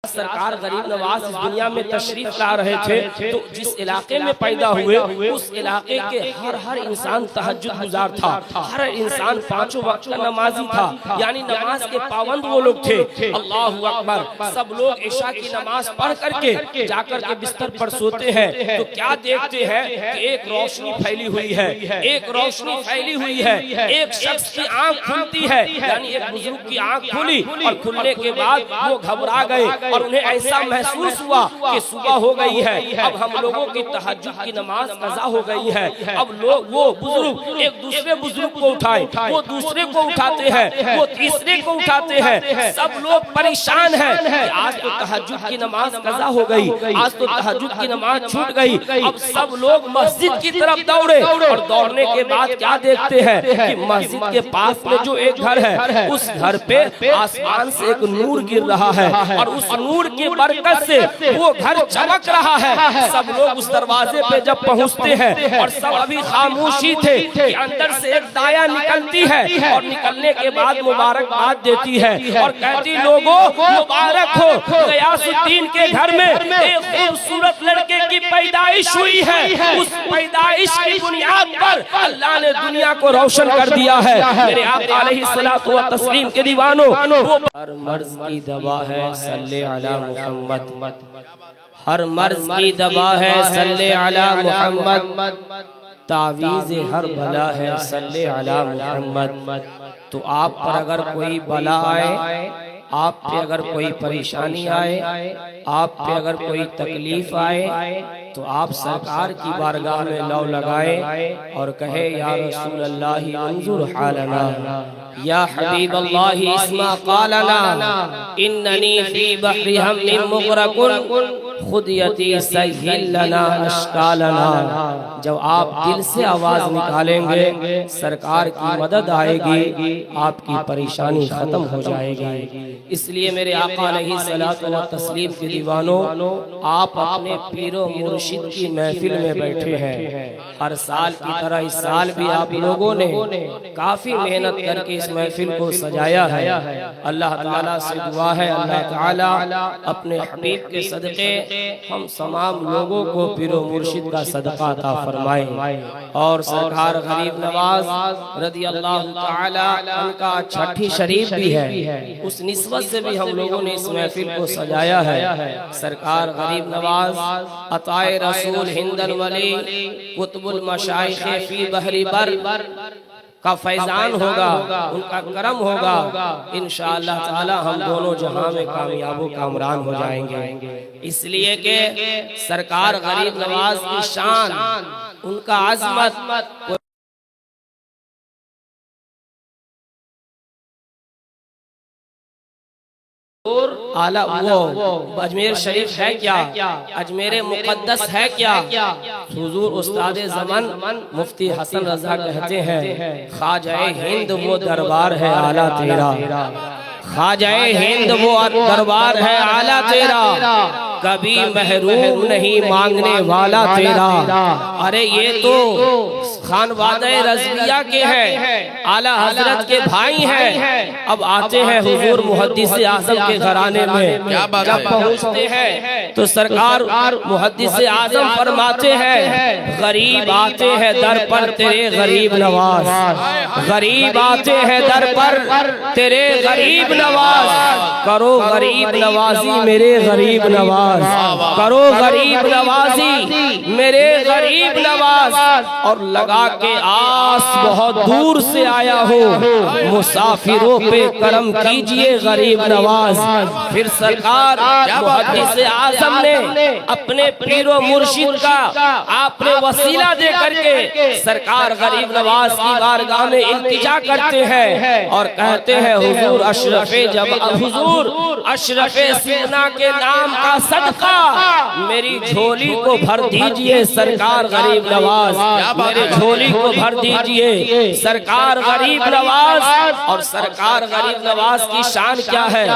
सरकार गरीब नवाज इस दुनिया में तशरीफ ला रहे थे तो जिस इलाके में पैदा हुए उस इलाके के हर इंसान तहज्जुद गुजार था, हर इंसान पांचों वक्त का नमाजी था, यानी नमाज के पाबंद वो लोग थे। अल्लाहु अकबर। सब लोग इशा की नमाज पढ़ करके जाकर के बिस्तर पर सोते हैं तो क्या देखते हैं कि एक रोशनी फैली हुई है, एक रोशनी फैली हुई है, एक शख्स की आंख खुलती है, यानी एक बुजुर्ग की आंख खुली और खुलने के बाद वो घबरा गए और उन्हें ऐसा महसूस हुआ कि सुबह हो गई है, अब हम लोगों की तहज्जुद की नमाज कज़ा हो गई है। अब लोग वो बुजुर्ग एक दूसरे बुजुर्ग को उठाए, वो दूसरे को उठाते हैं, वो तीसरे को उठाते हैं, सब लोग परेशान हैं। आज तो तहज्जुद की नमाज कज़ा हो गई, आज तो तहज्जुद की नमाज छूट गई। अब सब लोग मस्जिद की तरफ दौड़े और दौड़ने के बाद क्या देखते हैं कि मस्जिद के पास में जो एक घर है उस घर पे आसमान से एक नूर गिर रहा है और उस नूर की बरकत से वो घर चमक रहा है। सब लोग उस दरवाजे पे जब पहुंचते हैं और सब अभी खामोशी थे कि अंदर से एक दाया निकलती है और निकलने के बाद मुबारकबाद देती है और कहती लोगों मुबारक हो, गयासुद्दीन के घर में एक खूबसूरत लड़के की पैदाइश हुई है। उस पैदाइश की बुनियाद पर अल्लाह ने दुनिया को रोशन कर दिया है। मेरे आका अलैहिस्सलातु व तस्लीम के दीवानों, वो हर मर्ज की दवा है सल्ले अला मुहम्मद, हर मर्ज की दवा है सल्ले अला मुहम्मद, तावीज़ हर भला है सल्ले अला मुहम्मद। तो आप पर अगर कोई बला आए, आप पे अगर कोई परेशानी आए, आप पे अगर कोई तकलीफ आए तो आप सरकार की बारगाह में लौ लगाए और कहे या रसूल अल्लाह अंजुर हालना, या हबीब अल्लाह इस्मा कालना, इन्ननी फी बहरी हममिन मुगरकुन खुदियती सहिल लना अश्कालना। जब आप दिल से आवाज निकालेंगे सरकार की मदद आएगी, आपकी परेशानी खत्म हो जाएगी। इसलिए मेरे आका अलैहिस्सलातु व तस्लीम के दीवानों, आप अपने पीरो मुर्शिद की महफिल में बैठे हैं। हर साल की तरह इस साल भी आप लोगों ने काफी मेहनत करके इस महफिल को सजाया है। अल्लाह ताला से दुआ है अल्लाह ताला अपने हबीब के सदक़े हम तमाम लोगों को पीरो मुर्शिद का सदका अता फरमाए और सरकार गरीब नवाज रज़ी अल्लाह ताला उनका छठी शरीफ भी है, उस निस्बत से भी हम लोगों ने इस महफिल को सजाया है। सरकार गरीब नवाज अताए रसूल हिंदन वली कुतुबुल मशाइख फी बहरी बर का फैजान होगा, उनका करम होगा। इंशाअल्लाह ताला हम दोनों जहां में कामयाबो कामरान हो जाएंगे। इसलिए कि सरकार गरीब नवाज की शान, उनका अजमत आला वो अजमेर शरीफ है क्या, अजमेर मुकद्दस है क्या। हुजूर उस्ताद ज़मान मुफ्ती हसन रजा कहते हैं ख्वाजाए हिंद वो दरबार है आला तेरा, ख्वाजाए हिंद वो दरबार है आला तेरा, कभी महरूम नहीं मांगने वाला तेरा। अरे ये तो खानवादे रज़विया के हैं, आला हजरत के भाई हैं। अब आते हैं हुजूर मुहद्दिस आज़म के घराने में, जब पहुँचते हैं तो सरकार मुहद्दिस आज़म फरमाते हैं गरीब आते हैं दर पर तेरे गरीब नवाज, गरीब आते हैं दर पर तेरे गरीब नवाज, करो गरीब नवाजी मेरे गरीब नवाज, करो गरीब नवाजी मेरे गरीब नवाज। और लगा के आस बहुत दूर से आया हो, मुसाफिरों पे करम कीजिए गरीब नवाज। फिर सरकार मुहद्दिस आज़म ने अपने पीरो मुर्शिद का आपने वसीला दे करके सरकार गरीब नवाज की बारगाह में इल्तिजा करते हैं और कहते हैं हुजूर अशरफे जब हुजूर अशरफे सीना के नाम का सदका मेरी झोली को भर दीजिए सरकार गरीब नवाज, मेरे झोली को भर दीजिए। सरकार गरीब नवाज, और सरकार गरीब नवाज की शान क्या है।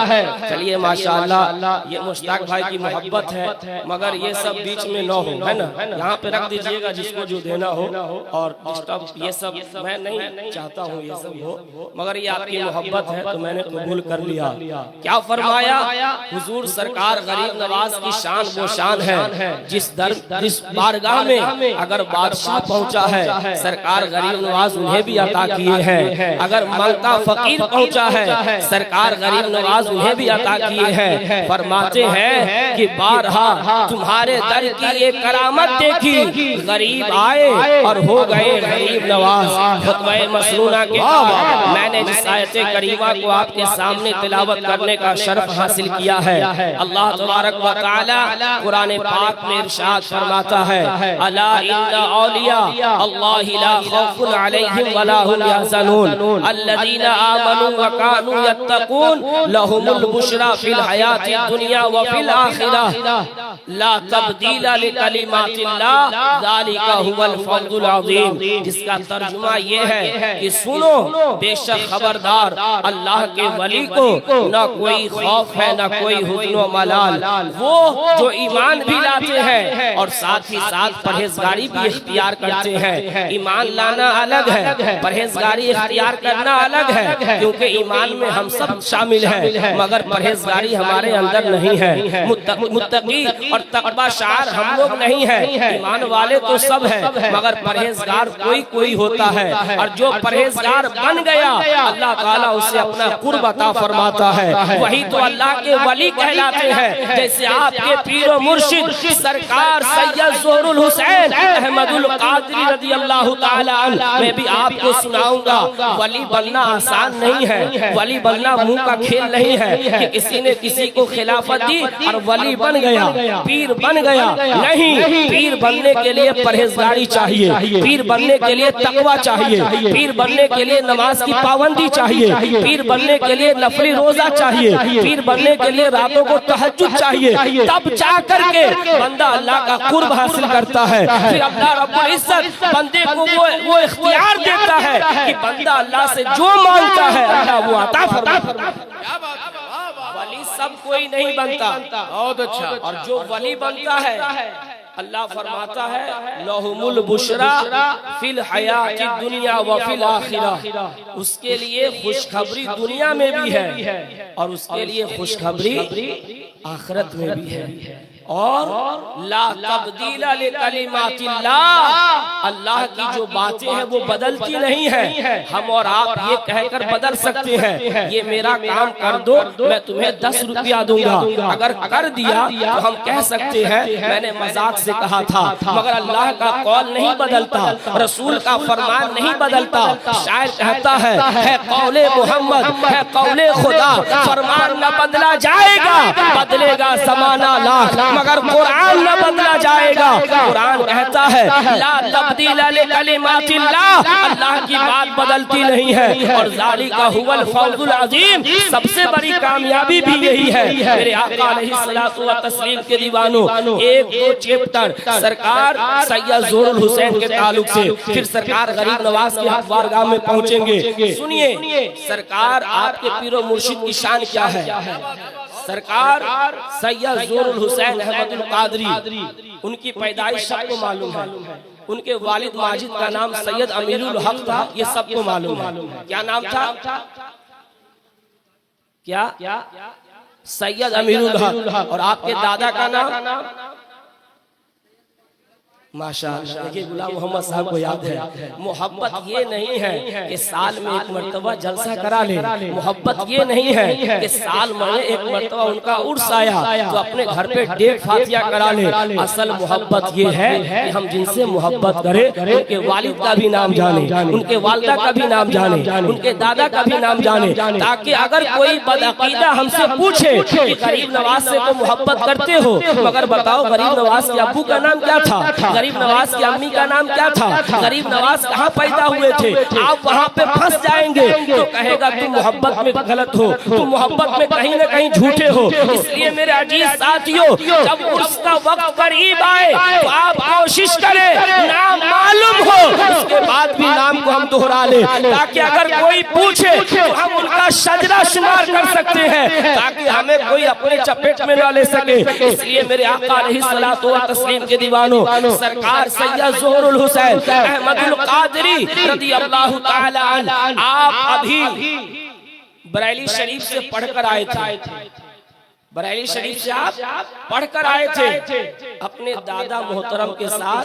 चलिए माशाअल्लाह, ये मुश्ताक भाई की मोहब्बत है, मगर ये सब बीच में न हो, है ना। यहाँ पे रख दीजिएगा जिसको जो देना हो, और डिस्टर्ब ये सब मैं नहीं चाहता हूँ ये सब हो, मगर ये आपकी मोहब्बत है तो मैंने कबूल कर लिया। क्या फरमाया हुजूर सरकार गरीब नवाज की शान वो शान है जिस बारगाह में अगर बादशाह पहुंचा है सरकार गरीब नवाज उन्हें भी अता किए हैं। अगर मांगता फकीर पहुंचा है सरकार गरीब नवाज उन्हें भी अता किए हैं। फरमाते हैं कि बारहा तुम्हारे दर की ये करामत देखी, गरीब आए और हो गए गरीब नवाज। खुतबा मसनूना के मैंने जिस आयत करीमा को आपके सामने तिलावत करने का शर्फ हासिल किया है, अल्लाह तबारक व तआला कुरान पाक में इरशाद फरमाता है, अला इन्ना औलिया अल्लाहि ला खौफुन अलैहिम वला हुम यहज़नून अल्लज़ीना आमनू व कानू यत्तकून लहुमुल बुशरा फिल हयातिद दुनिया व फिल आखिरह ला तब्दीला लिकलिमातिल्लाह ज़ालिका हुवल फज़्लुल अज़ीम। जिसका तर्जुमा ये है कि सुनो, बेशक खबरदार अल्लाह के वली को न कोई खौफ है न कोई हुज़्न व मलाल। वो जो ईमान भी लाते हैं और साथ ही साथ परहेजगारी भी इख्तियार करते हैं। ईमान लाना अलग है, परहेजगारी इख्तियार करना अलग है, क्योंकि ईमान में हम सब शामिल हैं मगर परहेजगारी हमारे अंदर नहीं है। मुत्तकी और तकवा शार हम लोग नहीं है। ईमान वाले तो सब है मगर परहेजगार कोई कोई होता है, और जो परहेजगार बन गया अल्लाह ताला उसे अपना कुर्ब अता फरमाता है। वही तो अल्लाह के वली कहलाते हैं। जैसे आपके पीरो मुर्शिद सरकार सैयद ज़ोहरुल हुसैन अहमदुल कादरी रज़ियल्लाहु ताला अन्हु, मैं भी आपको सुनाऊंगा। वली बनना आसान नहीं है, वली बनना मुंह का खेल नहीं है कि किसी ने किसी को खिलाफत दी और वली बन गया, पीर बन गया। नहीं, पीर बनने के लिए परहेजगारी चाहिए, पीर बनने के लिए तकवा चाहिए, पीर बनने के लिए नमाज की पाबंदी चाहिए, पीर बनने के लिए नफली रोजा चाहिए, पीर बनने के लिए रातों को तहज्जुद चाहिए। तब जा करके बंदा अल्लाह का कुर्ब हासिल करता है। फिर अल्लाह रब्बुल इज्जत बंदे को वो इख्तियार देता है कि बंदा अल्लाह से जो मांगता है अल्लाह वो अता फरमाता है। वली सब कोई नहीं बनता, बहुत अच्छा। और जो वली बनता है अल्लाह फरमाता है लहुमुल बुशरा फिल हयातिद दुनिया व फिल आखिरह, उसके लिए खुशखबरी दुनिया में भी है और उसके लिए खुशखबरी आखिरत में भी है। और ला तब्दीला लिकलिमातिल्लाह, अल्लाह की जो बातें हैं वो बदलती नहीं है। हम और आप ये कहकर बदल सकते हैं ये मेरा काम कर दो मैं तुम्हें 10 रुपया दूंगा, अगर कर दिया तो हम कह सकते हैं मैंने मजाक से कहा था, मगर अल्लाह का कौल नहीं बदलता, रसूल का फरमान नहीं बदलता। शायर कहता है कौले मोहम्मद है कौले खुदा, फरमान न बदला जाएगा बदलेगा ज़माना लाख, मगर कुरान न बदला जाएगा। कुरान कहता है ला तब्दीला लिकलिमातिल्लाह, अल्लाह की बात बदलती नहीं है। और ज़ालिका हुवल फौजुल अज़ीम, सबसे बड़ी कामयाबी भी यही है। मेरे आका अलैहिस्सलातु व तस्लीम के दीवानों, 1-2 चैप्टर सरकार सैयद ज़ोहरुल हुसैन के ताल्लुक से, फिर सरकार गरीब नवाज के बारगाह में पहुंचेंगे। सुनिए सरकार आपके पीरो मुर्शिद की शान क्या है। सरकार सैयद ज़ोहरुल हुसैन अहमदुल कादरी, उनकी पैदाइश सबको मालूम है। उनके वालिद माजिद का नाम सैयद अमीरुल हक था, ये सबको मालूम है। क्या नाम था? क्या? सैयद अमीरुल हक। और आपके दादा का नाम? माशाअल्लाह, देखिए गुलाम मोहम्मद साहब को याद है। मोहब्बत ये नहीं है कि साल में एक मर्तबा जलसा करा ले, मोहब्बत ये नहीं है कि साल में एक मर्तबा उनका उर्स आया तो अपने घर पे डेग फातिया करा ले। असल मोहब्बत ये है कि हम जिनसे मोहब्बत करें उनके वालिद का भी नाम जाने, उनके वालिदा का भी नाम जाने, उनके दादा का भी नाम जाने, ताकि अगर कोई बदअकीदा हमसे पूछे कि गरीब नवाज से तो मोहब्बत करते हो, मगर बताओ गरीब नवाज के अब्बू का नाम क्या था, गरीब नवाज की अम्मी का नाम क्या था, गरीब नवाज कहाँ पैदा हुए थे, आप वहाँ पे फंस जाएंगे तो कहेगा तुम मोहब्बत में गलत हो, तुम मोहब्बत में कहीं न कहीं झूठे हो। इसलिए मेरे अजीज साथियों, जब उसका वक्त करीब आए तो आप कोशिश करें नाम मालूम हो, उसके बाद भी नाम को हम दोहरा ले, ताकि अगर कोई पूछे तो हम उनका शजरा शुमार कर सकते हैं, ताकि हमें कोई अपने चपेट में न ले सके। इसलिए मेरे आका अलैहिस्सलातु व तस्लीम के दीवानों, सरकार सैयद ज़ोहरुल हुसैन अहमदुल कादरी रज़ियल्लाहु ताला अन्हु, आप अभी बरेली शरीफ से पढ़कर आए थे, बरेली शरीफ से आप पढ़कर आए थे। अपने दादा मोहतरम के साथ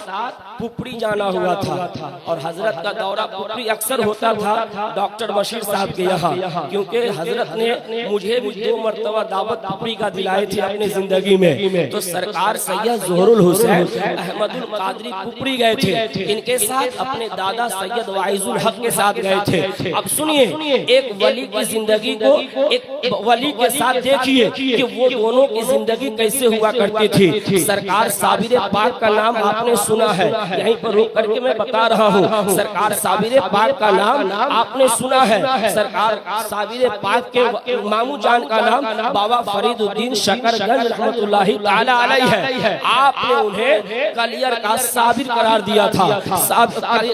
पुपड़ी जाना हुआ था और हजरत का दौरा पुपड़ी अक्सर होता था डॉक्टर बशीर साहब के यहाँ, क्योंकि हजरत ने मुझे भी 2 मरतबा दावत पुपड़ी का दिलाए थे अपनी जिंदगी में। तो सरकार सैयद ज़ोहरुल हुसैन अहमदुल कादरी पुपड़ी गए थे, इनके साथ अपने दादा सैयद वाइजुल हक के साथ गए थे। अब सुनिए, एक वली की जिंदगी को एक वली के साथ देखिए कि वो दोनों की जिंदगी कैसे हुआ करती थी। सरकार साबिर पाक का नाम आपने सुना है, यहीं पर रुक करके मैं बता रहा हूँ। सरकार साबिर पाक का नाम आपने सुना है। सरकार साबिर पाक के मामू जान का नाम बाबा फरीदुद्दीन शकरगंज रहमतुल्लाहि ताला अलैहि है। आपने उन्हें कलियर का साबिर करार दिया था,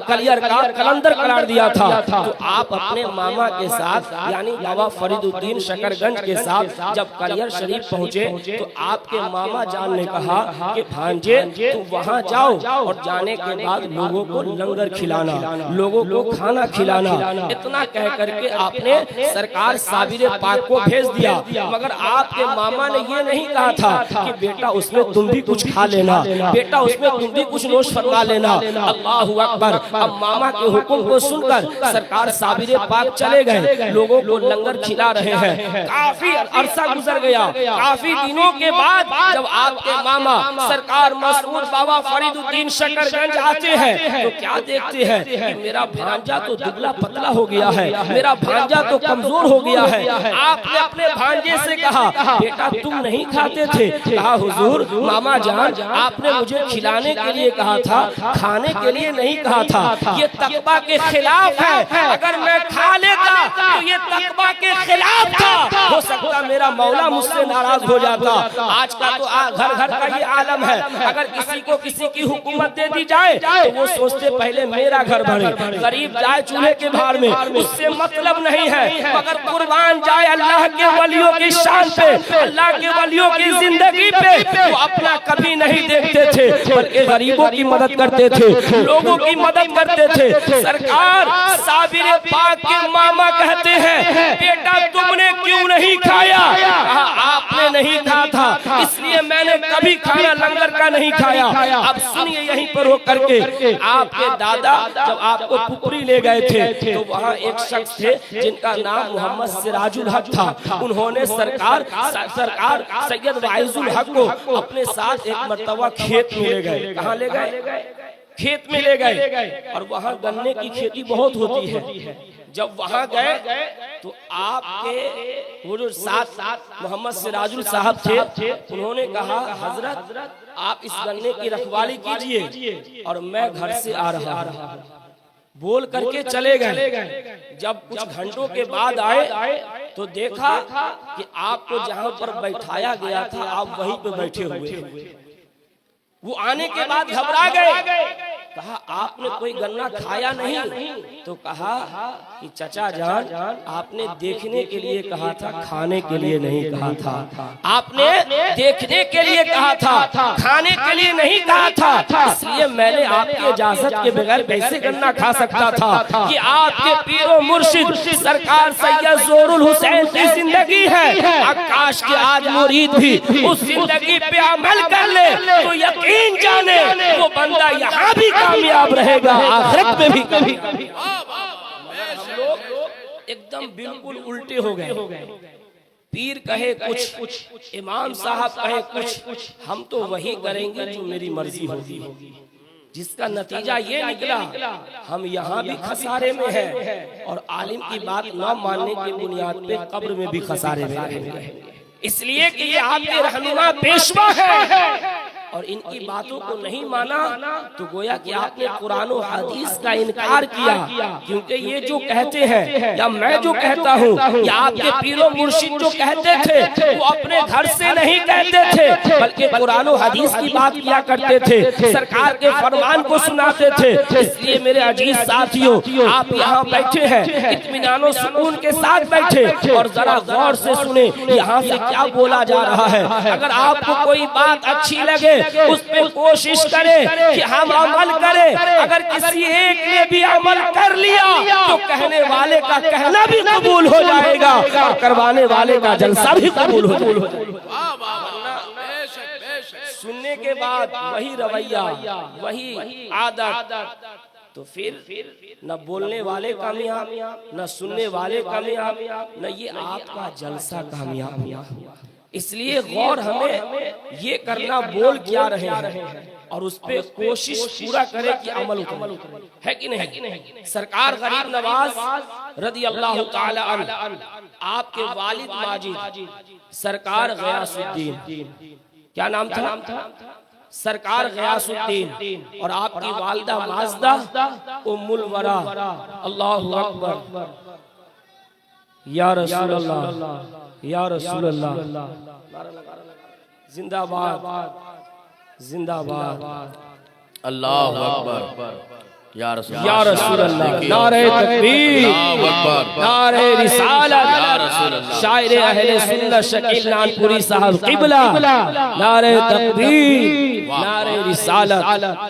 कलियर का कलंदर करार दिया था। तो आप अपने मामा के साथ यानी बाबा फरीदुद्दीन शकरगंज के साथ जब कलियर शरीफ पहुँचे तो आपके मामा जान ने कहा कि भांजे तुम वहाँ जाओ और जाने के बाद लोगों को लंगर खिलाना, लोगों को खाना खिलाना। इतना कह करके आपने सरकार साबिर पाक को भेज दिया, मगर आपके मामा ने ये नहीं कहा था कि बेटा उसमें तुम भी कुछ खा लेना, बेटा उसमें तुम भी कुछ नोश फरमा लेना। अल्लाहु अकबर। अब मामा के हुक्म को सुनकर सरकार साबिर पाक चले गए, लोगों को लंगर खिला रहे हैं। काफी अरसा गुजर गया, काफी दिनों के बाद जब आपके मामा सरकार मसऊद बाबा फरीदुद्दीन शकरगंज आते हैं तो क्या देखते हैं कि मेरा भांजा तो दुबला पतला हो गया है, मेरा भांजा तो कमजोर हो गया है। आपने अपने भांजे से कहा बेटा तुम नहीं खाते थे, कहा हुजूर मामा जान आपने मुझे खिलाने के लिए कहा था, खाने के लिए नहीं कहा था। ये तकवा के खिलाफ है, अगर मैं खा लेता तो ये तकवा के खिलाफ था, हो सकता मेरा मौला मुझसे नाराज हो जाता। आज का तो घर घर का ये आलम है, अगर किसी को किसी की हुकूमत दे दी जाए तो वो सोचते पहले मेरा घर भरे, गरीब जाए चूल्हे के भार में, उससे मतलब नहीं है। मगर कुर्बान जाए अल्लाह के वलियों की शान पे, अल्लाह के वलियों की जिंदगी पे, वो अपना कभी नहीं देखते थे बल्कि गरीबों की मदद करते थे, लोगों की मदद करते थे। सरकार साबिर पाक के मामा कहते हैं बेटा तुमने क्यों नहीं खाया, आपने नहीं कहा था इसलिए मैंने कभी खाना लंगर का नहीं खाया। अब सुनिए, यहीं पर हो करके आपके दादा जब आपको पुपरी ले गए थे तो वहाँ एक शख्स थे जिनका नाम मोहम्मद सिराजुल हक था। उन्होंने सरकार सैयद वाइजुल हक को अपने साथ एक मर्तबा खेत में ले गए। कहाँ ले गए? खेत में ले गए और वहाँ गन्ने की खेती बहुत होती है। जब वहाँ गए तो आपके वो जो साथ मोहम्मद सिराजुल साहब थे, उन्होंने कहा हजरत आप इस गन्ने की रखवाली कीजिए और मैं घर से आ रहा हूँ, बोल करके चले गए। जब कुछ घंटों के बाद आए तो देखा कि आपको जहाँ पर बैठाया गया था आप वहीं पे बैठे हुए। वो आने के बाद घबरा गए, कहा आपने कोई गन्ना खाया नहीं? तो कहा कि चचा जान आपने देखने के लिए कहा था, खाने के लिए नहीं कहा था। आपने देखने के लिए कहा था, खाने के लिए नहीं कहा था। इसलिए मैंने आपकी इजाजत के बगैर कैसे गन्ना खा सकता था। कि आपके पीरो मुर्शिद सरकार सैयद ज़ोहरुल हुसैन की जिंदगी है। आकाश के आज मुरीद भी उस जिंदगी पे अमल कर ले तो यकीन जाने वो बंदा यहाँ भी कामयाब रहेगा, आखिरत में भी कभी। हम लोग एकदम बिल्कुल उल्टे हो गए। पीर कहे कुछ, इमाम साहब कहे कुछ, हम तो वही करेंगे जो मेरी मर्जी होगी। जिसका नतीजा ये निकला हम यहाँ भी खसारे में हैं और आलिम की बात न मानने की बुनियाद पे कब्र में भी खसारे में रहेंगे। इसलिए कि ये आपके रहनुमा पेशवा है और इनकी बातों को नहीं माना तो गोया कि आपने कुरान और हदीस का इनकार किया। क्योंकि ये जो कहते हैं या मैं जो कहता हूँ या आपके पीरो मुर्शिद जो कहते थे वो अपने घर से नहीं कहते थे, बल्कि कुरान और हदीस की बात किया करते थे, सरकार के फरमान को सुनाते थे। इसलिए मेरे अजीज साथियों, आप यहाँ बैठे हैं इत्मीनान सुकून के साथ बैठे और जरा गौर से सुने यहाँ से क्या बोला जा रहा है। अगर आपको कोई बात अच्छी लगे उस पर कोशिश करें कि हम अमल करें। अगर किसी एक ने भी अमल कर लिया तो कहने वाले का कहना भी कबूल हो जाएगा और करवाने वाले का जलसा भी कबूल हो जाएगा। सुनने के बाद वही रवैया, वही आदत, तो फिर न बोलने वाले कामयाब, न सुनने वाले कामयाब, न ये आपका जलसा कामयाब। इसलिए गौर हमें ये करना बोल क्या रहे हैं और उस पे कोशिश पूरा करे कि अमल है कि नहीं। सरकार गरीब नवाज रदी अल्लाह ताला अन्हु, आपके वालिद माजिद सरकार गयासुद्दीन, क्या नाम था? सरकार गयासुद्दीन, और आपकी वालिदा माजदा उम्मुल वरा। अल्लाहु अकबर, या रसूल अल्लाह, या रसूल अल्लाह, जिंदाबाद जिंदाबाद, अल्लाहु अकबर, या रसूल अल्लाह, नारे तकबीर, नारे रिसालत, शायर अहले सुन्नत शकील नानपुरी साहब किबला, नारे तकबीर, नारे रिसालत।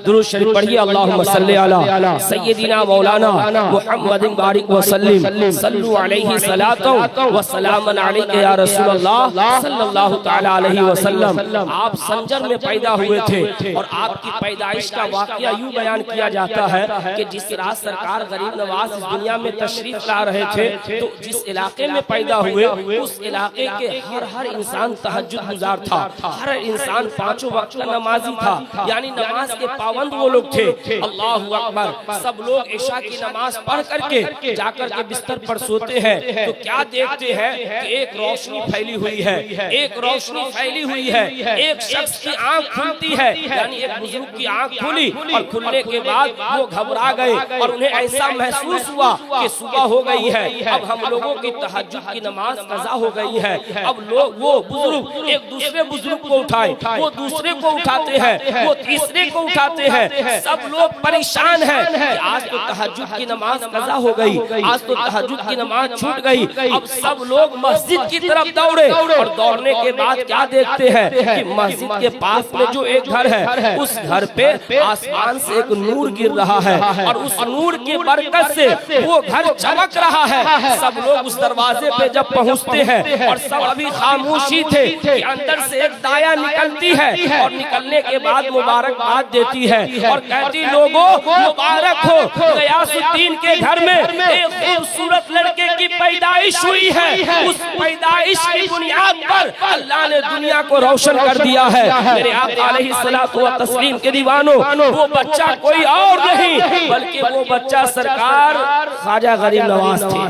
दुरूद शरीफ पढ़िए, अल्लाहुम्मा सल्ली अला सय्यदिना मौलाना मुहम्मदिन बारिक व सल्लिम, सल्लु अलैहि सलातन व सलामन अलैका या रसूल अल्लाह सल्लल्लाहु तआला अलैहि वसल्लम। आप संजर में पैदा हुए थे और आपकी पैदाइश का वाकया यूं बयान किया जाता है कि जिस रात सरकार गरीब नवाज इस दुनिया में तशरीफ ला रहे थे तो जिस इलाके में पैदा हुए उस इलाके के हर इंसान तहज्जुद गुजार था, हर इंसान पांचों वक्त का नमाजी था, यानी नमाज के पाबंद वो लोग थे। अल्लाहु अकबर। सब लोग इशा की नमाज पढ़ करके जाकर के बिस्तर पर सोते हैं तो क्या देखते हैं कि एक रोशनी फैली हुई है, एक रोशनी फैली हुई है, एक शख्स की आंख खुलती है, यानी एक बुजुर्ग की आंख खुली और खुलने के बाद वो घबरा गए और उन्हें ऐसा महसूस हुआ कि सुबह हो गई है, अब हम लोगों की तहज्जुद की नमाज कज़ा हो गई है। अब लोग, वो बुजुर्ग एक दूसरे बुजुर्ग को उठाए, वो दूसरे को उठाते हैं, वो तीसरे को उठाते हैं, सब लोग परेशान हैं कि आज तो तहज्जुद की नमाज कज़ा हो गई, आज तो तहज्जुद की नमाज छूट गई। अब सब लोग मस्जिद की तरफ दौड़े और दौड़ने के बाद क्या देखते हैं कि मस्जिद के पास में जो एक घर है उस घर पे आसमान से एक नूर गिर रहा है और उस नूर की बरकत से वो घर चमक रहा है। सब लोग उस दरवाजे पे जब पहुंचते हैं और सब अभी खामोशी थे कि अंदर से एक दाया निकलती है और निकलने के बाद मुबारकबाद देती है और कहती, लोगों मुबारक हो, गयासुद्दीन के घर में एक खूबसूरत लड़के की पैदाइश हुई है। उस पैदाइश की बुनियाद पर अल्लाह ने दुनिया को रोशन कर दिया है। मेरे आका अलैहिस्सलातु व तस्लीम के दीवानों, वो बच्चा कोई और नहीं बल्कि वो बच्चा सरकार ख्वाजा गरीब नवाज थे।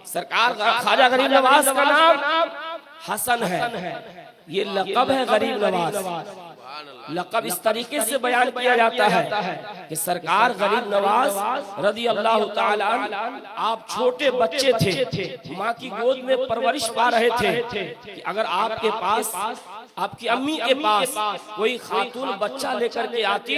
सरकार ख्वाजा गरीब नवाज का नाम हसन है, ये लक़ब है गरीब नवाज। लक़ब इस तरीके से बयान किया जाता है कि सरकार गरीब नवाज रदी अल्लाह ताला आप छोटे बच्चे थे, माँ की गोद में परवरिश पा रहे थे कि अगर आपके पास, आपकी अम्मी के पास कोई खातून बच्चा लेकर के आती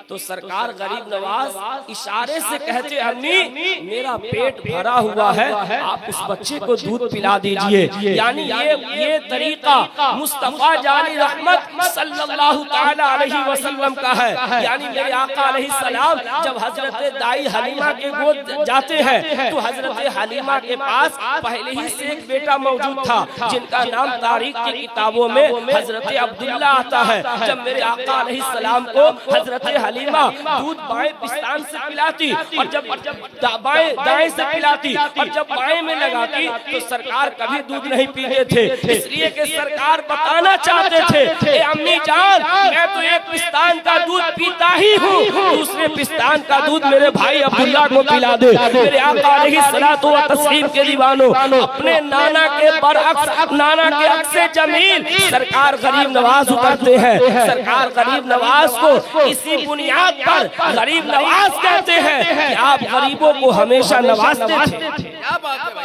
तो सरकार गरीब नवाज इशारे से कहते, अम्मी मेरा पेट भरा हुआ है, आप उस बच्चे को दूध पिला दीजिए। यानी ये तरीका मुस्तफा जानी रहमत सल्लल्लाहु ताला अलैहि वसल्लम का है। यानी मेरे आका अलैहिस्सलाम जब हजरत दाई हलीमा के गोद जाते हैं तो हजरत हलीमा के पास पहले ही से एक बेटा मौजूद था जिनका नाम तारीख की किताबों में हजरत अब्दुल्ला आता है। जब मेरे आका अलैहिस्सलाम को हजरत हलीमा दूध बाएं पिस्तान से पिलाती और जब बाएं दाएं से पिलाती और जब बाएं में लगाती तो सरकार कभी दूध नहीं पीते थे, इसलिए कि सरकार बताना चाहते थे, अम्मी जान मैं तो एक पिस्तान का दूध पीता ही हूँ, दूसरे पिस्तान का दूध मेरे भाई अब्दुल्ला को पिला दे। मेरे आका अलैहिस्सलातु व तस्लीम के दीवानों, अपने नाना के बरअक्स, नाना के अक्से जमील सरकार गरीब नवाज उतरते हैं। सरकार गरीब नवाज को इसी बुनियाद पर गरीब नवाज कहते हैं कि आप गरीबों को हमेशा नवाजते थे,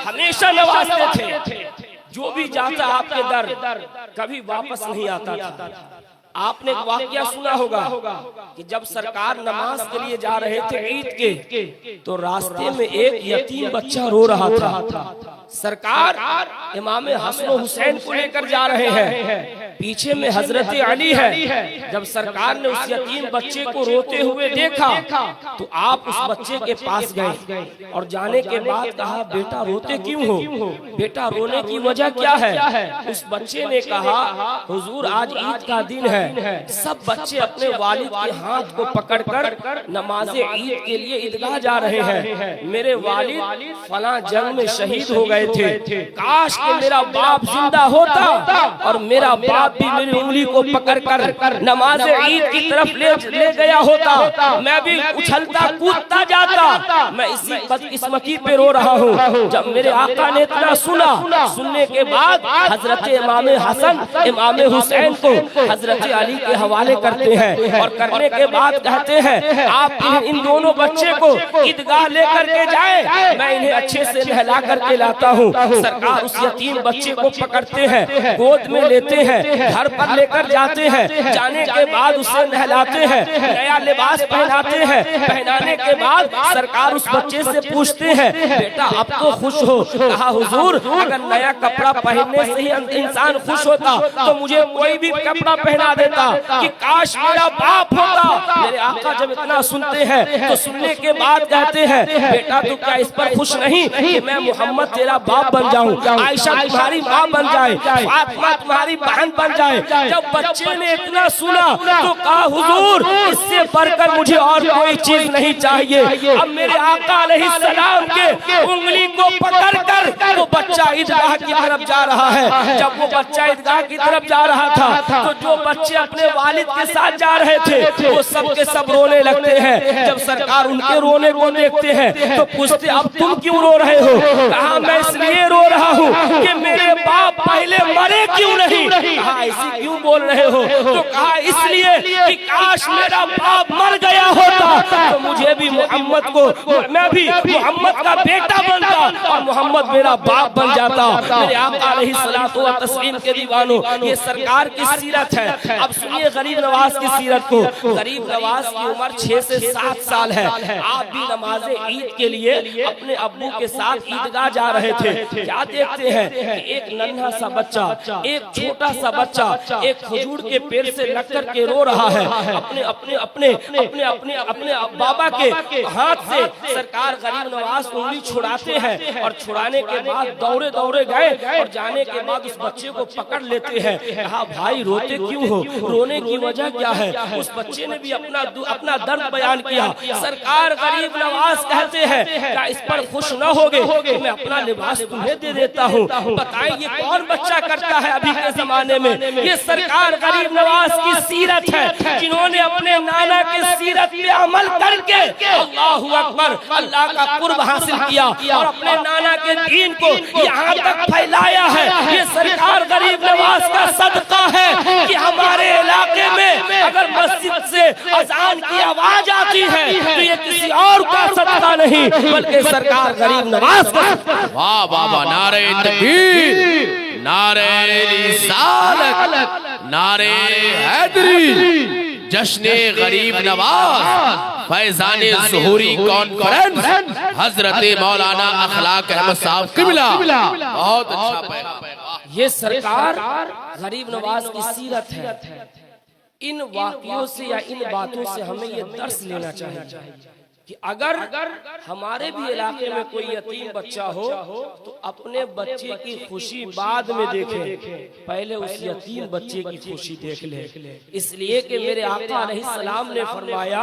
हमेशा नवाजते थे। जो भी जाता आपके दर कभी वापस नहीं आता था। आपने एक वाकया सुना होगा कि जब सरकार नमाज के लिए जा रहे थे ईद के, तो रास्ते में एक यतीम बच्चा रो रहा था। सरकार इमाम हसन हुसैन को लेकर जा रहे हैं, पीछे में हजरत अली है। जब सरकार ने उस यतीम बच्चे को रोते हुए देखा तो आप उस बच्चे के पास गए और जाने के बाद कहा, बेटा रोते क्यों हो, बेटा रोने की वजह क्या है? उस बच्चे ने कहा, हुजूर आज ईद का दिन है, सब बच्चे अपने वालिद के हाथ को पकड़कर नमाज ईद के लिए ईदगाह जा रहे हैं। मेरे वालिद फलां जंग में शहीद हो गए थे, काश कि मेरा बाप जिंदा होता और मेरा बाप भी मेरी उंगली को पकड़कर नमाज ईद की तरफ ले गया होता, मैं भी उछलता कूदता जाता। मैं इसी बदकिस्मती पे रो रहा हूँ। जब मेरे आका ने इतना सुना, सुनने के बाद हजरत इमाम हसन इमाम हुसैन को हजरत अली के हवाले करते हैं और करने के बाद कहते हैं, आप इन दोनों बच्चे को ईदगाह लेकर के जाए, मैं इन्हें अच्छे से नहला करके लाता हूँ। सरकार उस यतीम बच्चे को पकड़ते हैं, गोद में लेते हैं, घर पर लेकर जाते हैं। जाने के बाद उसे नहलाते हैं, नया लिबास पहनाते हैं। पहनाने के बाद सरकार उस बच्चे से पूछते हैं, बेटा अब तो खुश हो? कहा, हुजूर अगर नया कपड़ा पहनने से ही इंसान खुश होता तो मुझे कोई भी कपड़ा पहना देता, कि काश मेरा बाप होता। मेरे आका जब इतना सुनते हैं तो सुनने के बाद कहते हैं, बेटा तू क्या इस पर खुश नहीं कि मैं मोहम्मद तेरा बाप बन जाऊं, आयशा तुम्हारी माँ बन जाए, फातिमा तुम्हारी बहन बन जाए। जब बच्चे ने इतना सुना तो कहा, हुजूर इससे बढ़कर मुझे और कोई चीज नहीं चाहिए। अब मेरे आका अलैहिस्सलाम के उंगली को पकड़कर वो बच्चा ईदगाह की तरफ जा रहा है। जब वो बच्चा ईदगाह की तरफ जा रहा था तो जो बच्चे अपने वालिद के साथ जा रहे थे वो सब के सब रोने लगते हैं। जब सरकार उनके रोने को देखते हैं तो पूछते, अब तुम क्यों रो रहे हो? कहा, मैं इसलिए रो रहा हूँ कि मेरे बाप पहले मरे क्यों नहीं। कहा, ऐसी क्यों बोल रहे हो? तो कहा, इसलिए कि काश मेरा बाप मर गया होता तो मुझे भी मोहम्मद को, मैं भी मोहम्मद का बेटा बनता और मोहम्मद मेरा बाप बन जाता। मेरे आका अलैहिस्सलातु व तस्लीम के दीवानों, ये सरकार की सीरत है। अब सुनिए गरीब नवाज की सीरत को। गरीब नवाज की उम्र 6 से 7 साल है। आप भी नमाज ईद के लिए अपने अब्बू के साथ ईदगाह जा रहे थे। क्या देखते हैं कि एक नन्हा सा बच्चा, एक छोटा सा बच्चा एक खजूर के पेड़ से लग कर के रो रहा है। अपने अपने अपने अपने अपने अपने बाबा के हाथ से सरकार गरीब नवाज उंगली छुड़ाते हैं और छुड़ाने के बाद दौड़े दौड़े गए और जाने के बाद उस बच्चे को पकड़ लेते हैं। कहा, भाई रोते क्यों हो? रोने की वजह क्या है? उस बच्चे ने भी अपना दर्द बयान किया। सरकार गरीब नवाज कहते हैं, क्या इस पर खुश न होगे? मैं अपना लिबास तुम्हें दे देता हूँ। बताइए ये कौन बच्चा करता है अभी के जमाने में? ये सरकार गरीब नवाज की सीरत है, जिन्होंने अपने नाना की सीरत पे अमल करके अल्लाहु अकबर, अल्लाह का कुर्ब हासिल किया और अपने नाना के दीन को यहाँ तक फैलाया है। ये सरकार गरीब नवाज का सदका है कि हमारे इलाके में अगर मस्जिद से अजान की आवाज आती है तो ये किसी और का सदका नहीं बल्कि सरकार गरीब नवाज का। वाह वाह वाह, नारे तकबीर, नारे रिसालत, नारे हैदरी, जश्ने गरीब नवाज, फैजाने ज़ुहूरी कॉन्फ्रेंस, हजरत मौलाना अखलाक अहमद साहब किबला। बहुत अच्छा पैगाम। ये सरकार गरीब नवाज की सीरत है। इन वाक़ियों से या इन बातों से हमें ये दर्स लेना चाहिए कि अगर हमारे भी इलाके में कोई यतीम बच्चा हो तो अपने बच्चे की खुशी बाद में देखें, पहले उस यतीम बच्चे की खुशी देख ले। इसलिए कि मेरे आका अलैहिस्सलाम ने फरमाया,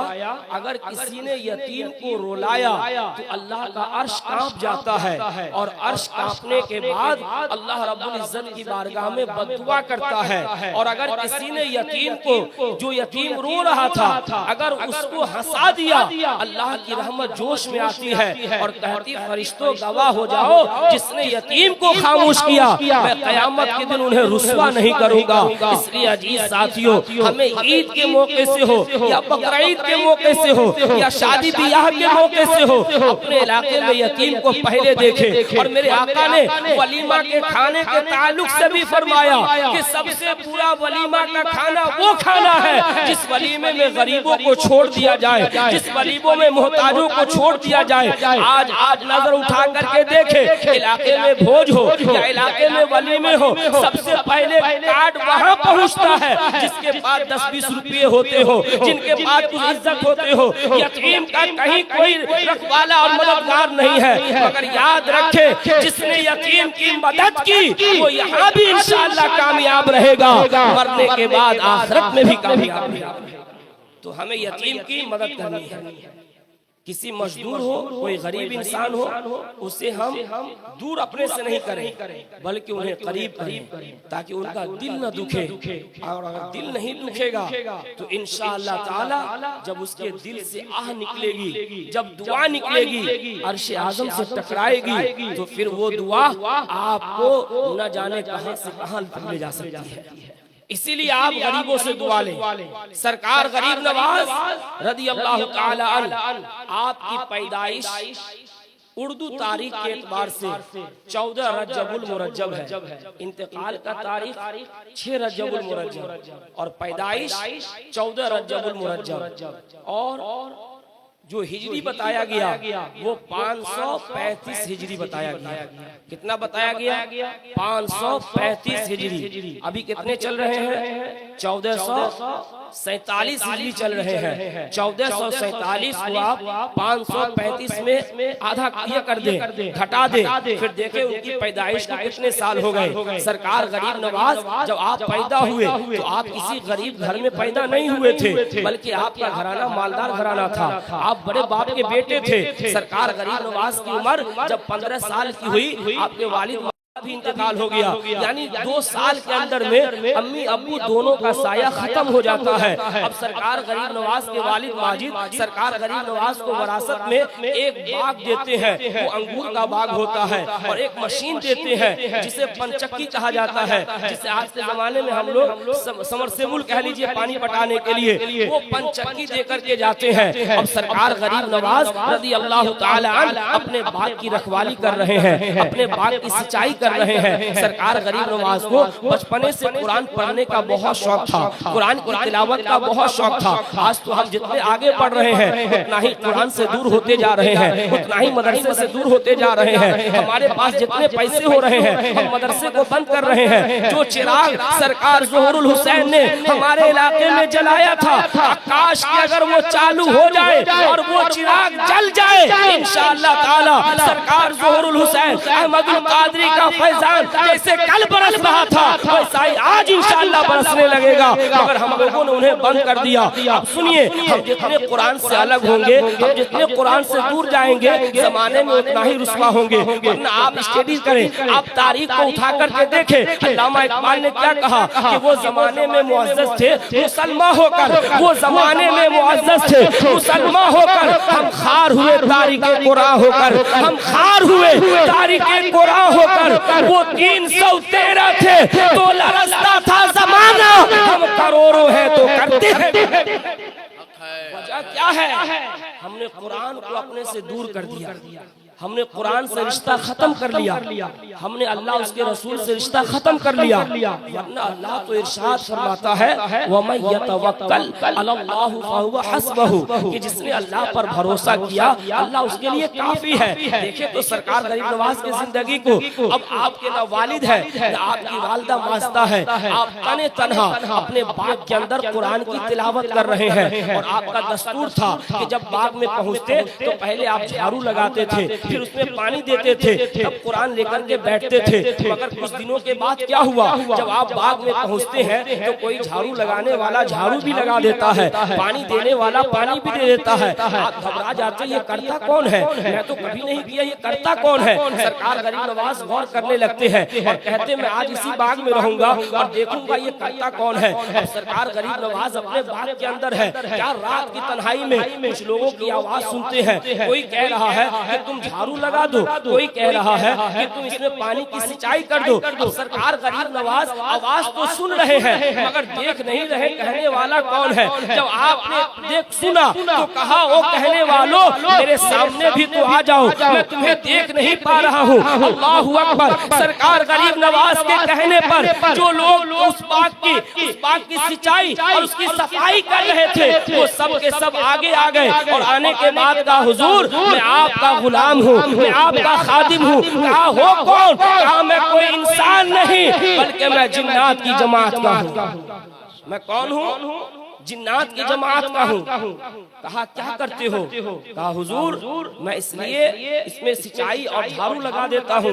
अगर किसी ने यतीम को रुलाया तो अल्लाह का अर्श कांप जाता है, और अर्श कांपने के बाद अल्लाह रब्बुल इज्जत की बारगाह में बददुआ करता है। और अगर किसी ने यतीम को, जो यतीम रो रहा था, अगर उसको हंसा दिया, अल्लाह की रहमत जोश में आती है और कहती फरिश्तों गवाह हो जाओ, जिसने यतीम को खामोश किया मैं कयामत के दिन उन्हें रुस्वा नहीं करूंगा। इसलिए अजीज साथियों, हमें ईद के मौके से हो या बकरीद के मौके से हो या शादी ब्याह के मौके से हो, अपने इलाके में यतीम को पहले देखे। और मेरे आका ने वलीमा के खाने के ताल्लुक से भी फरमाया कि सबसे पूरा वलीमा का खाना वो खाना है जिस वलीमे में गरीबों को छोड़ दिया जाए, जिस वलीमों में मोहताजों को छोड़ दिया जाए। आज आप नजर उठा करके देखें, इलाके में भोज हो या इलाके में वलीमे हो, सबसे पहले कार्ड वहाँ पहुँचता है जिसके पास 10-20 रुपये होते हो, जिनके पास कुछ इज्जत होते हो। यतीम का कहीं कोई रखवाला और मददगार नहीं है, मगर याद रखे जिसने यतीम की मदद की वो यहाँ भी इंशाअल्लाह कामयाब रहेगा, मरने के बाद आखिरत में भी कामयाब रहेगा। तो हमें यतीम की मदद करनी है। किसी मजदूर हो, कोई गरीब इंसान हो, उसे हम दूर अपने से नहीं करें, बल्कि उन्हें करीब करें ताकि उनका दिल न दुखे। और अगर दिल नहीं दुखेगा तो इंशाअल्लाह ताला जब उसके दिल से आह निकलेगी, जब दुआ निकलेगी, अर्शे आज़म से टकराएगी, तो फिर वो दुआ आपको न जाने कहां से कहां ले जा सकती है। इसीलिए आप गरीबों से दुआ लें। सरकार गरीब नवाज रज़ी अल्लाह ताला अन्हु, आपकी पैदाइश उर्दू तारीख के एतबार से 14 रजबुल मुरज्जब है, इंतकाल का तारीख 6 रजबुल मुरज्जब और पैदाइश 14 रजबुल मुरज्जब। और जो हिजरी बताया गया वो 535 हिजरी बताया गया। कितना बताया गया? 535 हिजरी। अभी कितने चल रहे हैं? 1447 हिजरी चल रहे हैं। 1447 को आप 535 में आधा किया कर दे, घटा दे, फिर देखें उनकी पैदाइश को कितने साल हो गए। सरकार गरीब नवाज जब आप पैदा हुए तो आप किसी गरीब घर में पैदा नहीं हुए थे, बल्कि आपका घराना मालदार घराना था, आप बड़े बाप के बेटे थे। सरकार गरीब नवाज की उम्र जब 15 साल की हुई, आपके वालिद भी इंतकाल हो गया। यानी 2 साल के अंदर में अम्मी अब्बू दोनों का साया खत्म हो जाता है। अब सरकार गरीब नवाज के वालिद माजिद सरकार गरीब नवाज को विरासत में एक बाग देते हैं, वो अंगूर का बाग होता है, और एक मशीन देते हैं जिसे पंचक्की कहा जाता है, जिसे आज के जमाने में हम लोग समरसेबुल कह लीजिए पानी पटाने के लिए, वो पंचक्की दे करके जाते हैं। अब सरकार गरीब नवाज रज़ी अल्लाह ताला अन्हु अपने बाग की रखवाली कर रहे हैं, अपने बाग की सिंचाई कर रहे हैं। सरकार गरीब नवाज को बचपने से कुरान पढ़ने का बहुत शौक था, कुरान की तिलावत का बहुत शौक था। आज तो हम जितने आगे पढ़ रहे हैं उतना ही कुरान से दूर होते जा रहे हैं, उतना ही मदरसे से दूर होते जा रहे हैं। हमारे पास जितने पैसे हो रहे हैं हम मदरसे को बंद कर रहे हैं। जो चिराग सरकार ज़ोहरुल हुसैन ने हमारे इलाके में जलाया था, काश कि अगर वो चालू हो जाए और वो चिराग जल जाए, इंशाअल्लाह ताला सरकार ज़ोहरुल हुसैन अहमदुल कादरी का फैजान जैसे कल बरस रहा था वैसा ही आज इंशाअल्लाह बरसने लगेगा, मगर हम लोगों ने उन्हें बंद कर दिया। अब सुनिए, हम जितने कुरान से अलग होंगे, हम जितने कुरान से दूर जाएंगे, जमाने में उतना ही रुस्वा होंगे। वरना आप स्टडी करें, आप तारीख को उठा करके देखें, अल्लामा इकबाल ने क्या कहा कि वो जमाने में मुअज़्ज़ज़ थे मुसलमान होकर, वो जमाने में मुअज़्ज़ज़ थे मुसलमान होकर, हम खार हुए तारीख़े कुरान होकर, हम खार हुए तारीख़े कुरान होकर। वो 313 थे तो लरसता था जमाना, हम करोड़ों हैं तो करते हैं। वजह क्या है? हमने कुरान को अपने से दूर कर दिया। हमने कुरान से रिश्ता खत्म कर लिया, हमने अल्लाह उसके रसूल से रिश्ता खत्म कर लिया। वरना अल्लाह तो इरशाद फरमाता है वमन यतवक्कल अलल्लाहु फहुव हस्बहु, कि जिसने अल्लाह पर भरोसा किया अल्लाह उसके लिए काफी है। देखिए तो सरकार गरीब नवाज की जिंदगी को, अब आपके ना वालिद है ना आपकी वालिदा मास्ता है, आप तने तन्हा अपने बाग के अंदर कुरान की तिलावत कर रहे हैं। और आपका दस्तूर था कि जब बाग में पहुंचते तो पहले आप झाड़ू लगाते थे, फिर उसमें पानी देते थे, तब कुरान लेकर के बैठते थे। मगर कुछ दिनों के बाद क्या हुआ, जब आप बाग में पहुंचते हैं तो कोई झाड़ू लगाने वाला झाड़ू भी लगा देता है, पानी देने वाला पानी भी दे देता है। आप घबरा जाते, ये करता कौन है, मैं तो कभी नहीं किया, ये करता कौन है। सरकार गरीब नवाज गौर करने लगते हैं और कहते मैं आज इसी बाग में रहूंगा और देखूंगा ये करता कौन है। अब सरकार गरीब नवाज अपने बाग के अंदर है, क्या रात की तन्हाई में कुछ लोगों की आवाज सुनते हैं, कोई कह रहा है कि तुम झाड़ू लगा दो, कोई कह रहा है कि तुम इसमें पानी की सिंचाई कर दो। अब सरकार गरीब नवाज आवाज तो सुन रहे हैं मगर देख नहीं रहे कहने वाला कौन है। जब आपने देख सुना तो कहा ओ कहने वालों मेरे सामने भी तो आ जाओ, मैं तुम्हें देख नहीं पा रहा हूँ। अल्लाहु अकबर। सरकार गरीब नवाज के कहने पर जो लोग उस बाग की सिंचाई और उसकी सफाई कर रहे थे वो सब के सब आगे आ गए और आने के बाद कहा हुजूर मैं आपका गुलाम हूँ, मैं आपका खादिम हूँ। कहा हो कौन? कहा मैं कोई इंसान नहीं बल्कि मैं जिन्नात की जमात का हूँ। मैं कौन हूँ? जिन्नात की जमात का हूँ। कहा क्या करते हो? कहा हुजूर मैं इसलिए इसमें सिंचाई और झाड़ू लगा देता हूँ।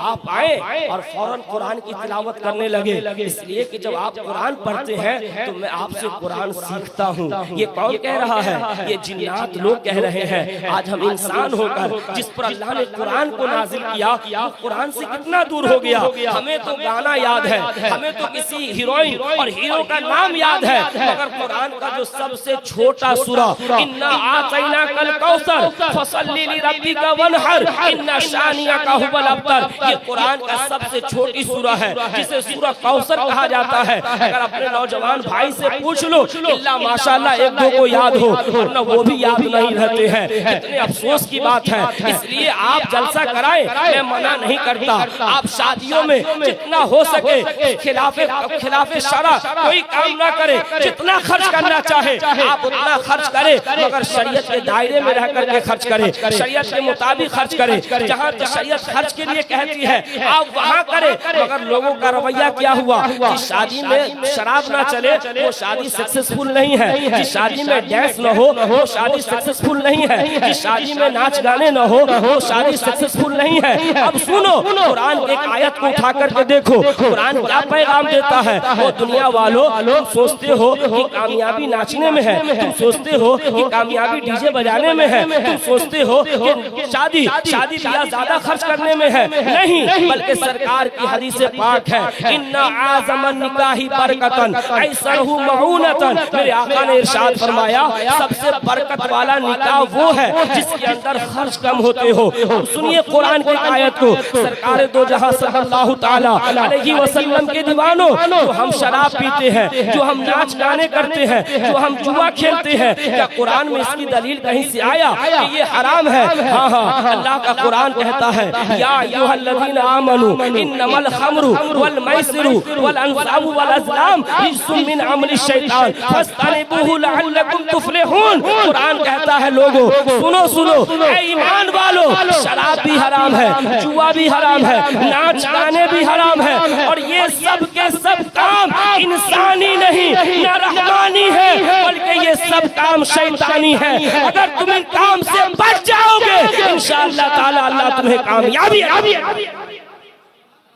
आप आए और फौरन कुरान की तिलावत करने लगे, इसलिए कि जब आप कुरान पढ़ते हैं तो मैं आपसे कुरान सीखता हूँ। ये कौन कह रहा है? ये जिन्नात लोग कह रहे हैं। आज हम इंसान होकर जिस पर अल्लाह ने कुरान को नाजिल किया वो कुरान से कितना दूर हो गया। हमें तो गाना याद है, हमें तो किसी हीरोइन और हीरो का नाम याद है, मगर कुरान का जो सबसे छोटा सूरा इन्ना आतैना कल कौसर फसल्ली लिरब्बिका वनहर इन्ना शानियका हुवल अब्तर, ये कुरान का सबसे छोटी सूरा है जिसे सूरा कौसर कहा जाता है। अगर अपने नौजवान भाई से पूछ लो इल्ला माशाल्लाह एक दो को याद हो वरना वो भी याद नहीं रहते हैं। कितने अफसोस की बात है। इसलिए आप जलसा कराएं, मैं मना नहीं करता। आप शादियों में जितना हो सके खिलाफे शरा कोई काम ना करे, जितना खर्च करना चाहे आप उतना खर्च करें, मगर शरीयत के दायरे में रह करके खर्च करें, शरीयत के मुताबिक खर्च करें। जहाँ शरीयत खर्च के लिए कहती है आप वहाँ करें। मगर लोगों का रवैया क्या हुआ कि शादी में शराब ना चले वो शादी सक्सेसफुल नहीं है, जिस शादी में डांस न हो वो शादी सक्सेसफुल नहीं है, जिस शादी में नाच गाने न हो वो शादी सक्सेसफुल नहीं है। अब सुनो कुरान की एक आयत को उठा करके देखो कुरान क्या पैगाम देता है। वो दुनिया वालों तुम सोचते हो कि कामयाबी नाचने में है, तुम सोचते हो कि कामयाबी डीजे बजाने में है, तुम सोचते हो कि शादी बियाह ज्यादा खर्च करने में है। नहीं, बल्कि सरकार की हदीस पाक है इन्ना आज़मन निकाही बरकतन ऐसरहु मऊनतन। मेरे आका ने इरशाद फरमाया सबसे बरकत वाला निकाह वो है जिसके अंदर खर्च कम होते हो। सुनिए कुरान की आयत को। सरकार दो जहां सल्लल्लाहु ताला अलैहि वसल्लम के दीवानों, जो हम शराब पीते हैं, जो हम नाच गाने करते हैं, जो हम जुआ खेलते हैं, क्या कुरान में इसकी दलील कहीं से आया कि ये हराम है? हाँ हाँ, अल्लाह का कुरान कहता है या अय्युहल्लज़ीना आमनू इन्नमल खम्रु वल मैसिरु वल अंसाबु वल अज़लाम रिज्सुम मिन अमलि शैतान फस्तनिबूहु लअल्लकुम तुफ्लिहून। कुरान कहता है लोगों सुनो सुनो, ऐ ईमान वालों, शराब भी हराम है, जुआ भी हराम है, नाच गाने भी हराम है, और ये सब के सब काम इंसानी नहीं न रहमानी है बल्कि ये सब काम शैतानी है। अगर तुम इन काम से बच जाओगे इंशाअल्लाह ताला अल्लाह तुम्हें कामयाबी।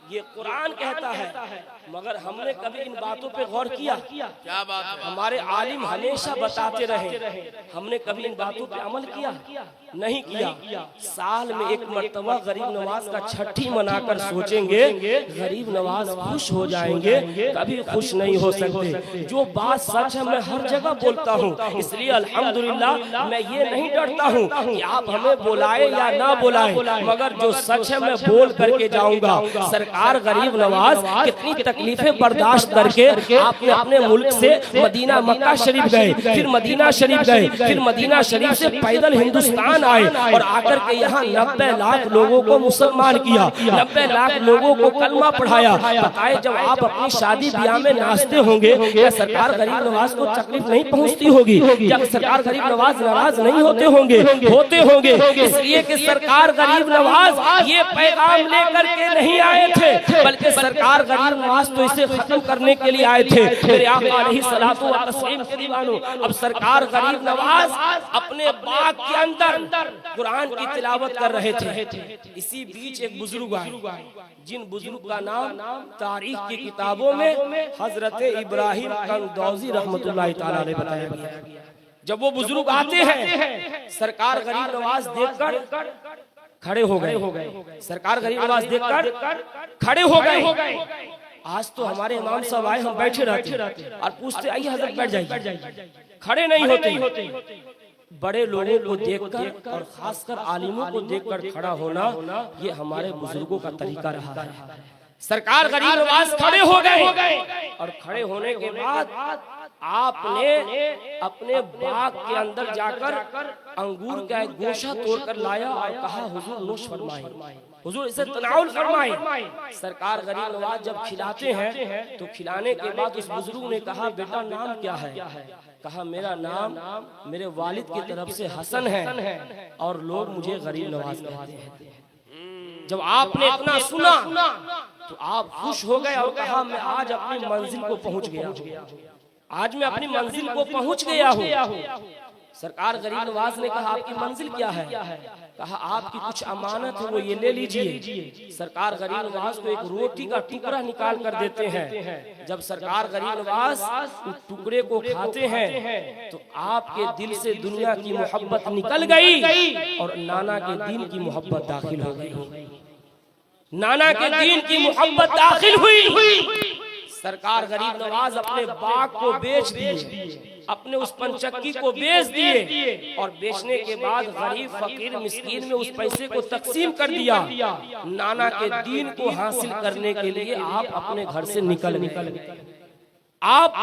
ये कुरान कहता है, मगर हमने कभी इन बातों पे गौर किया? क्या बात है? हमारे आलिम हमेशा बताते रहे, हमने कभी इन बातों पे अमल किया? नहीं किया। साल में एक मर्तबा गरीब नवाज का छठी मनाकर सोचेंगे गरीब नवाज खुश हो जाएंगे, कभी खुश नहीं हो सकते। जो बात सच है मैं हर जगह बोलता हूँ, इसलिए अल्हम्दुलिल्लाह मैं ये नहीं डरता हूँ कि आप हमें बुलाए या ना बुलाए, मगर जो सच है मैं बोल करके जाऊंगा। सरकार गरीब नवाज कितनी तकलीफें बर्दाश्त करके आपने अपने मुल्क से मदीना मक्का शरीफ गए, फिर मदीना शरीफ गए, फिर मदीना शरीफ से पैदल हिंदुस्तान आए और आकर के यहाँ 90 लाख लोगों को मुसलमान किया, 90 लाख लोगों को कलमा पढ़ाया। बताए जब आप अपनी शादी ब्याह में नाचते होंगे, क्या सरकार गरीब नवाज को तकलीफ नहीं पहुँचती होगी? क्या सरकार गरीब नवाज नाराज नहीं होते होंगे? होते होंगे। इसलिए कि सरकार गरीब नवाज ये पैगाम लेकर के नहीं आए थे, बल्कि सरकार गरीब नवाज तो इसे खत्म करने के लिए आए थे। मेरे आका अलैहिस्सलातु व तस्लीम के दीवानों, अब सरकार गरीब नवाज अपने बाग के अंदर कुरान की तिलावत कर रहे थे। इसी बीच एक बुजुर्ग आए, जिन बुजुर्ग का नाम तारीख की किताबों में हजरत इब्राहिम कंदौजी रहमतुल्लाह ताला अलैह बताया गया। जब वो बुजुर्ग आते हैं, सरकार गरीब नवाज देखकर खड़े हो गए। सरकार गरीब नवाज देखकर खड़े हो गए। आज तो हमारे इमाम साहब आए, हम बैठे रहते और पूछते आइए हजरत बैठ जाइए, खड़े नहीं होते। बड़े लोगों को देखकर और खासकर आलिमों को देखकर खड़ा होना ये हमारे बुजुर्गों का तरीका रहा है। सरकार गरीब नवाज खड़े हो गए और खड़े होने के बाद आपने अपने बाग के अंदर जाकर अंगूर का एक गोशा तोड़कर लाया और कहा हुजूर नोश फरमाए, हुजूर इसे तनाउल फरमाए। सरकार गरीब नवाज जब खिलाते हैं तो खिलाने के बाद उस बुजुर्ग ने कहा बेटा नाम क्या है? कहा मेरा नाम मेरे वालिद की तरफ से हसन है और लोग मुझे गरीब नवाज कहते हैं। जब आपने इतना सुना तो आप खुश हो गए और कहा मैं आज अपनी मंजिल को पहुंच गया, आज मैं अपनी मंजिल को पहुंच गया हूँ। सरकार गरीब नवाज ने कहा आपकी मंजिल क्या है? कहा आपकी कुछ अमानत है वो ये ले लीजिए। सरकार गरीब नवाज को एक रोटी का टुकड़ा निकाल कर देते हैं। जब सरकार गरीब नवाज उस टुकड़े को खाते हैं तो आपके दिल से दुनिया की मोहब्बत निकल गई और नाना के दीन की मोहब्बत दाखिल हो गई। नाना के दीन की मोहब्बत दाखिल हुई। सरकार गरीब नवाज अपने बाग को बेच दिए, अपने उस पंचक्की को बेच दिए और बेचने के बाद गरीब फकीर मिस्कीन में उस पैसे को तकसीम कर दिया। नाना के दीन को हासिल करने के लिए आप अपने घर से निकल गए। आप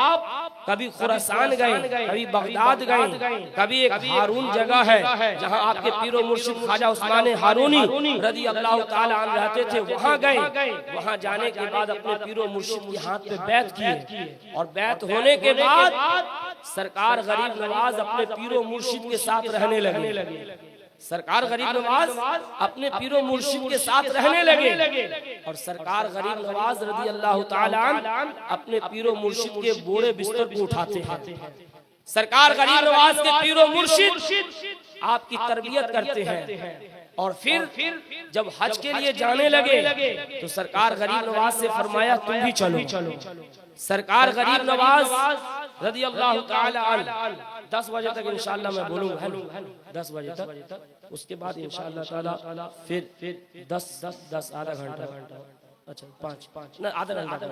कभी खुरासान गए, कभी बगदाद गए, कभी एक हारून जगह है जहां आपके पीरो मुर्शिद ख्वाजा उस्मान हारूनी रज़ी अल्लाह ताला अन्हु रहते थे, वहां गए। वहां जाने के बाद अपने पीरो मुर्शिद के हाथ पे बैत किए और बैत होने के बाद सरकार गरीब नवाज अपने पीरो मुर्शिद के साथ रहने लगे। सरकार गरीब नवाज अपने पीरो मुर्शिद के साथ रहने लगे और सरकार गरीब नवाज रज़ी अल्लाह ताला अन्हु अपने पीरो मुर्शिद के बोरे बिस्तर को उठाते हैं। सरकार गरीब नवाज के पीरो मुर्शिद आपकी तरबियत करते हैं और फिर जब हज के लिए जाने लगे तो सरकार गरीब नवाज से फरमाया तुम भी चलो। सरकार गरीब नवाज रज़ी अल्लाह ताला अन्हु 10 बजे तक इंशाअल्लाह मैं बोलूंगा, 10 बजे तक, उसके बाद इंशाअल्लाह ताला फिर 10 आधा घंटा, अच्छा 5 ना आधा घंटा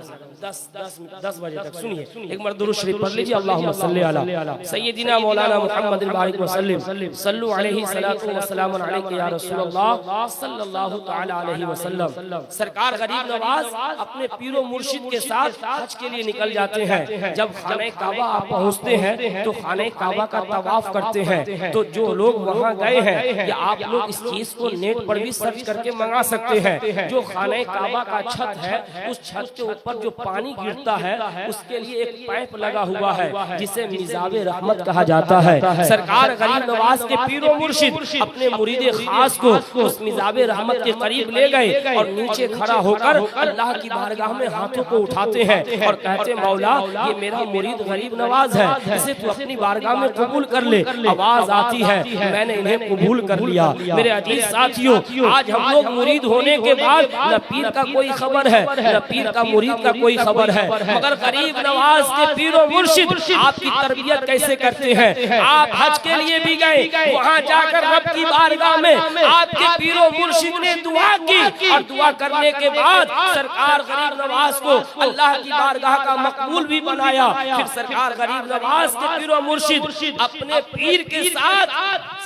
10 बजे तक सुनिए। एक बार दुरूद शरीफ पढ़ लीजिए, अल्लाहुम्मा सल्ली अला सय्यिदिना मौलाना मुहम्मद बारिक वसल्लम सल्लु अलैहि सलातु व सलामुन अलैका या रसूलल्लाह सल्लल्लाहु तआला अलैहि वसल्लम। सरकार गरीब नवाज अपने पीरो मुर्शिद के साथ हज के लिए निकल जाते हैं। जब खाने काबा आप पहुंचते हैं तो खाने काबा का तवाफ करते हैं। तो जो लोग वहां गए हैं या आप लोग इस चीज को नेट पर भी सर्च करके मंगा सकते हैं, जो खाने काबा का छत है उस छत के ऊपर जो पानी गिरता है उसके लिए एक पाइप लगा हुआ है जिसे मिजाबे रहमत कहा जाता है। सरकार गरीब नवाज के पीरो मुर्शिद अपने मुरीदे खास को उस मिजाबे रहमत के करीब ले गए और नीचे खड़ा होकर अल्लाह की बारगाह में हाथों को उठाते हैं और कहते मौला ये मेरा मुरीद गरीब नवाज है, इसे तू अपनी बारगाह में कबूल कर ले। आवाज आती है मैंने इन्हें कबूल कर लिया। मेरे अजीज साथियों, आज हम लोग मुरीद होने के बाद न पीर का कोई खबर है, न पीर का मुरीद का कोई खबर है, मगर गरीब नवाज के पीरो मुर्शिद आपकी तरबियत कैसे करते हैं। आप हज के लिए भी गए, वहां जाकर रब की बारगाह में आपके पीरो मुर्शिद ने दुआ की और दुआ करने के बाद सरकार गरीब नवाज को अल्लाह की बारगाह का मकबूल भी बनाया। फिर सरकार गरीब नवाज के पीरो मुर्शिद अपने पीर के साथ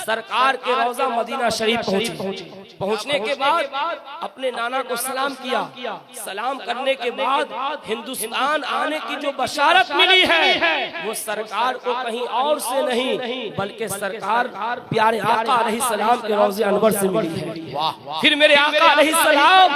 सरकार के रोजा मदीना शरीफ पहुंचे। पहुंचने के बाद अपने नाना को सलाम किया सलाम करने के बाद हिंदुस्तान आने की जो बशारत मिली है वो सरकार को कहीं और से नहीं बल्कि सरकार प्यारे आका अलैहिस्सलाम के रोज़े अनवर से मिली है। फिर मेरे आका अलैहिस्सलाम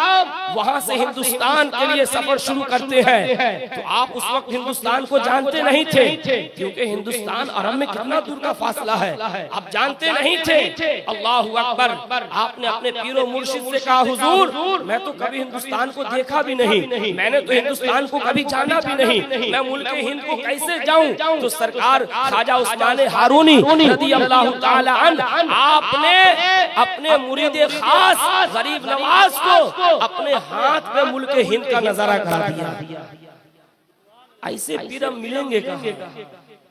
वहां से हिंदुस्तान के लिए सफर शुरू करते हैं। तो आप उस वक्त हिंदुस्तान को जानते नहीं थे, क्योंकि हिंदुस्तान अरब में कितना दूर का फासला है, आप जानते नहीं थे। अल्लाहु अकबर। आपने अपने पीरो मुर्शिद से कहा, हुजूर मैं तो कभी हिंदुस्तान को देखा भी नहीं, मैंने तो हिंदुस्तान को कभी जाना भी नहीं, मैं मुल्क हिंद को कैसे जाऊं? तो सरकार ख्वाजा उस्मान हारूनी रज़ियल्लाहु ताला अन्हु आपने अपने मुरीद खास गरीब नवाज को अपने हाथ में मुल्क हिंद का नजारा करा दिया। ऐसे पीरम मिलेंगे कहाँ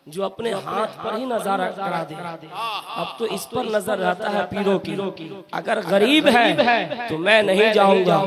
जो अपने हाथ पर ही नजारा करा दे। अब तो इस पर नजर रहता है पीरों की। अगर गरीब है तो मैं नहीं जाऊंगा,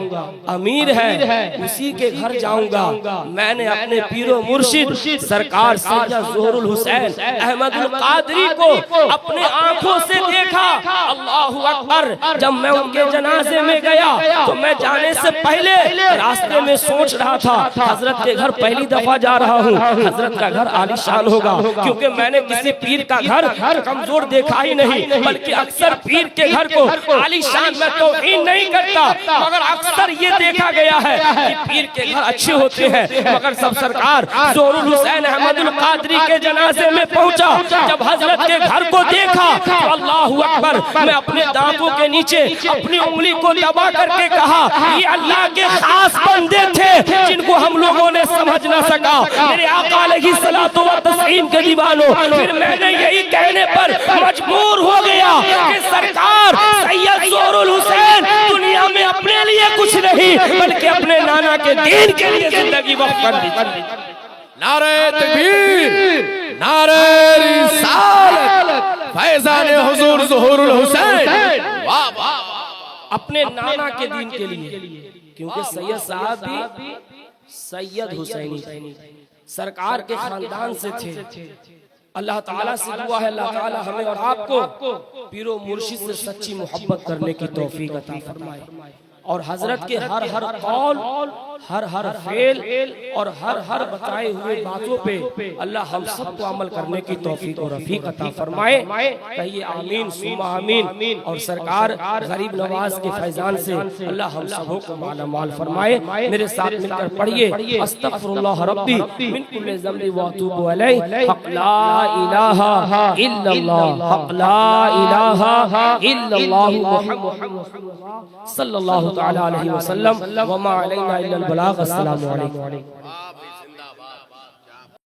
अमीर है उसी के घर जाऊंगा। मैंने अपने पीरो मुर्शिद सरकार सैयद ज़ोहरुल हुसैन अहमदुल कादरी को अपने आंखों से देखा। अल्लाहु अकबर। जब मैं उनके जनाजे में गया तो मैं जाने से पहले रास्ते में सोच रहा था, हजरत के घर पहली दफा जा रहा हूँ, हजरत का घर आलीशान होगा, क्योंकि मैंने किसी पीर का घर कमजोर देखा ही नहीं, बल्कि अक्सर पीर के घर को आलीशान में तौहीन नहीं करता, मगर अक्सर ये देखा गया है कि पीर के घर अच्छे होते हैं। मगर सब सरकार ज़ोहरुल हुसैन अहमदुल कादरी के जनाजे में पहुंचा, जब हजरत के घर को देखा तो अल्लाहु अकबर, मैं अपने दांतों के नीचे अपनी उंगली को दबा करके कहा, ये अल्लाह के खास बंदे थे जिनको हम लोगों ने समझ न सका। मेरे आका अलैहिस्सलातु व तस्लीम के दीवानों, फिर मैंने यही कहने पर मजबूर हो गया कि सरकार सैयद ज़ोहरुल हुसैन दुनिया में अपने लिए कुछ नहीं बल्कि अपने नाना के दीन के लिए जिंदगी वक्फ कर दी। नारे तकबीर, नारे रिसालत, फैज़ान हुजूर ज़ोहरुल हुसैन। वाह वाह। अपने नाना के दीन के लिए, क्योंकि सैयद साहब भी सैयद हुसैनी सरकार के खानदान से थे। अल्लाह ताला से दुआ है, अल्लाह ताला हमें और आपको पीरो मुर्शिद से सच्ची मोहब्बत करने की तौफीक अता फरमाए, और हजरत के हर हर कौल, हर हर फेल और हर हर बताए हुए बातों पे अल्लाह हम सबको अमल करने की तौफीक और रफीक अता फरमाए। कहिए आमीन सुम्मा आमीन। और सरकार गरीब नवाज के फैजान से अल्लाह हम सबों को माला माल फरमाए। मेरे साथ मिलकर पढ़िए, अस्तगफिरुल्लाह रब्बी मिन कुल्लि ज़ंबि व अतूबु अलैहि, हक़ ला इलाहा इल्लल्लाह, हक़ ला इलाहा इल्लल्लाह, मुहम्मद सल्लल्लाहु तआला अलैहि वसल्लम, व मा अलैना इल्लल बलाग। अस्सलामु अलैकुम।